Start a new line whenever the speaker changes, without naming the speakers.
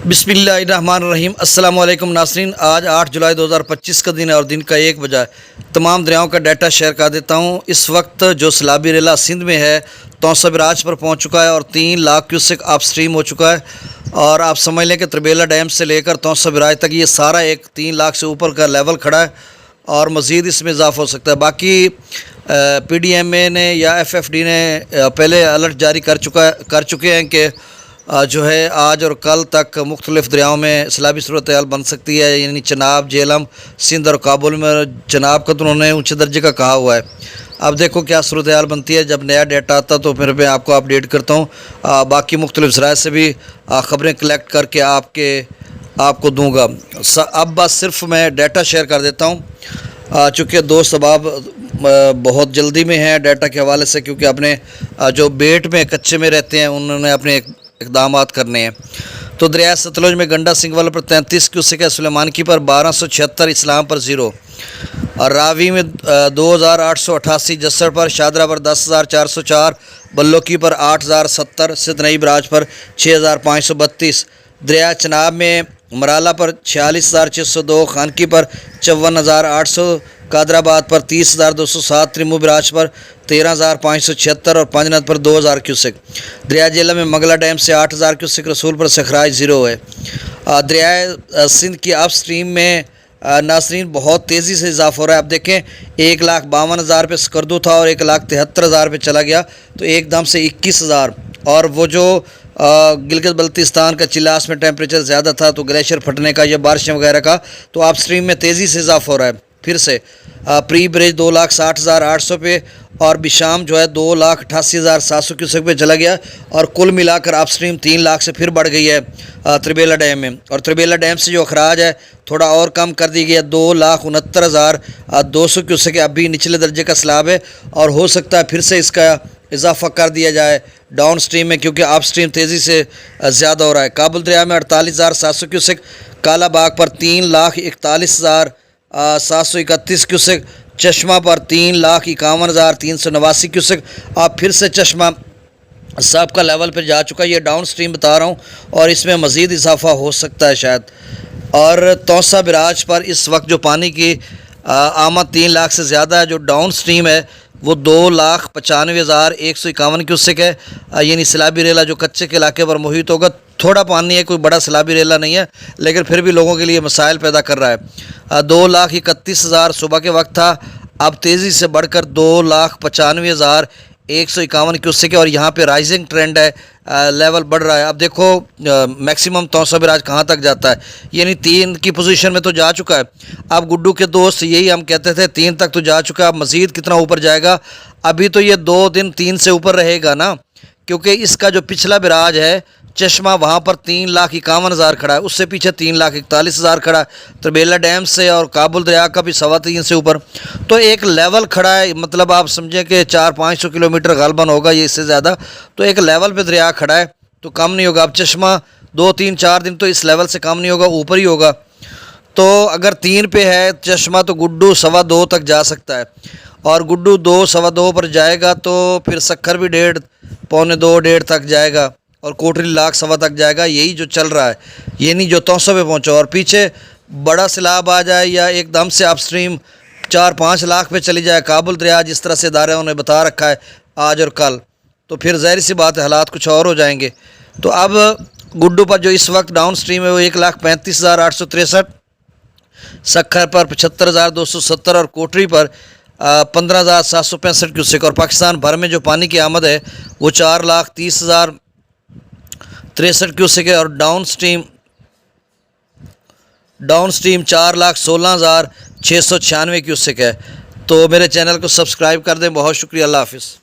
बिस्मिल्लाहिर्रहमानिर्रहीम। अस्सलाम वालेकुम नाज़रीन। आज 8 जुलाई 2025 का दिन है और दिन का 1 बजा है। तमाम दरियाओं का डाटा शेयर कर देता हूँ। इस वक्त जो सैलाबी रेला सिंध में है तौसा बराज पर पहुँच चुका है और 3 लाख क्यूसेक आप स्ट्रीम हो चुका है। और आप समझ लें कि त्रिबेला डैम से लेकर तौसा बराज तक ये सारा एक 3 लाख से ऊपर का लेवल खड़ा है और मज़ीद इसमें इजाफा हो सकता है। बाकी PDMA ने या FFD ने पहले अलर्ट जारी कर चुके हैं कि जो है आज और कल तक मुख्तलिफ़ दरियाओं में सैलाबी सूरत हाल बन सकती है। यानी चनाब, झेलम, सिंध और काबुल में चनाब का तो उन्होंने ऊँचे दर्जे का कहा हुआ है। अब देखो क्या सूरत हाल बनती है। जब नया डाटा आता तो फिर मैं आपको अपडेट करता हूँ। बाकी मुख्तलिफ़ ज़राए से भी ख़बरें कलेक्ट करके आपको दूँगा। अब बस सिर्फ मैं डाटा शेयर कर देता हूँ चूँकि दोस्त अब बहुत जल्दी में है डाटा के हवाले से, क्योंकि अपने जो बेट में कच्चे में रहते हैं उन्होंने अपने इक़दामात करने हैं। तो दरिया सतलुज में गंडा सिंगवाला पर 33 क्यूसेक है, सुलेमानकी पर 1276, इस्लाम पर 0 और रावी में 2888, जस्सर पर, शादरा पर 10,404, बल्लोकी पर 8,070, सिद्ध नई बराज पर 6,532, दरिया चनाब में मराला पर 46,602, खानकी पर 54,800, कादराबाद पर 30,207, त्रिमू बराज पर 13,576 और पंजनद पर 2,000 क्यूसेक। दरिया झेलम में मंगला डैम से 8,000 क्यूसेक, रसूल पर सखराज 0 है। दरिया सिंध की अप स्ट्रीम में नासरीन बहुत तेज़ी से इजाफा हो रहा है। अब देखें 1,52,000 पे स्कर्दू था और 1,73,000 पे चला गया तो एकदम से 21,000। और वो जो गिलगित बल्तिस्तान का चिल्लास में टेम्परेचर ज़्यादा था तो ग्लेशियर फटने का या बारिशें वगैरह का, तो आप स्ट्रीम में तेज़ी से इजाफा हो रहा है। फिर से प्री ब्रिज 2,60,800 पे और बिशाम जो है 2,88,700 क्यूसेक पे चला गया और कुल मिलाकर आप स्ट्रीम 3 लाख से फिर बढ़ गई है त्रिबेला डैम में। और त्रिबेला डैम से जो अखराज है थोड़ा और कम कर दी गई है, 2,69,200 क्यूसेक अभी निचले दर्जे का स्लैब है और हो सकता है फिर से इसका इजाफा कर दिया जाए डाउन स्ट्रीम में, क्योंकि आप स्ट्रीम तेज़ी से ज़्यादा हो रहा है। काबुल दरिया में 48,700 क्यूसेक, काला बाग पर 3,41,731 क्यूसेक, चश्मा पर 3,51,389 क्यूसेक। अब फिर से चश्मा साहब का लेवल पर जा चुका है, ये डाउन स्ट्रीम बता रहा हूँ और इसमें मज़ीद इजाफा हो सकता है शायद। और तौसा बराज पर इस वक्त जो पानी की आमद 3 लाख से ज़्यादा है, जो डाउन स्ट्रीम है वो 2,95,151 क्यूसेक है। यानी सैलाबी रेला जो कच्चे के इलाके पर मुहित होगा, थोड़ा पानी है, कोई बड़ा सैलाबी रेला नहीं है, लेकिन फिर भी लोगों के लिए मसाइल पैदा कर रहा है। 2,31,000 सुबह के वक्त था, अब तेज़ी से बढ़कर 2,95,151 क्यूसेक है और यहाँ पे राइजिंग ट्रेंड है, लेवल बढ़ रहा है। अब देखो मैक्सिमम तौसा बराज कहाँ तक जाता है, यानी 3 की पोजीशन में तो जा चुका है। अब गुड्डू के दोस्त यही हम कहते थे 3 तक तो जा चुका है, अब मज़ीद कितना ऊपर जाएगा। अभी तो ये 2 दिन 3 से ऊपर रहेगा ना, क्योंकि इसका जो पिछला बराज है चश्मा वहाँ पर 3,51,000 खड़ा है, उससे पीछे 3,41,000 खड़ा है। त्रिबेला डैम से और काबुल दरिया का भी 3.25 से ऊपर, तो एक लेवल खड़ा है। मतलब आप समझें कि 400-500 किलोमीटर गालबन होगा, ये इससे ज़्यादा, तो एक लेवल पे दरिया खड़ा है तो कम नहीं होगा। अब चश्मा 2-3-4 दिन तो इस लेवल से कम नहीं होगा, ऊपर ही होगा। तो अगर 3 पे है चश्मा तो गुड्डू 2.25 तक जा सकता है और गुड्डू 2-2.25 पर जाएगा तो फिर सक्खर भी 1.5, 1.25 तक जाएगा और कोटरी 1,00,000 तक जाएगा। यही जो चल रहा है, ये नहीं जो तौसा पे पहुँचा और पीछे बड़ा सैलाब आ जाए या एकदम से अप स्ट्रीम 4-5 लाख पे चली जाए काबुल दरिया, जिस तरह से इदारों ने बता रखा है आज और कल, तो फिर ज़ाहिर सी बात है हालात कुछ और हो जाएंगे। तो अब गुड्डू पर जो इस वक्त डाउन स्ट्रीम है वो 1,35,863, सक्खर पर 75,270 और कोटरी पर 15,765 क्यूसेक। और पाकिस्तान भर में जो पानी की आमद है वो 4,30,063 क्यूसेक है और डाउन स्ट्रीम 4,16,696 क्यूसेक है। तो मेरे चैनल को सब्सक्राइब कर दें। बहुत शुक्रिया। अल्लाह हाफिज़।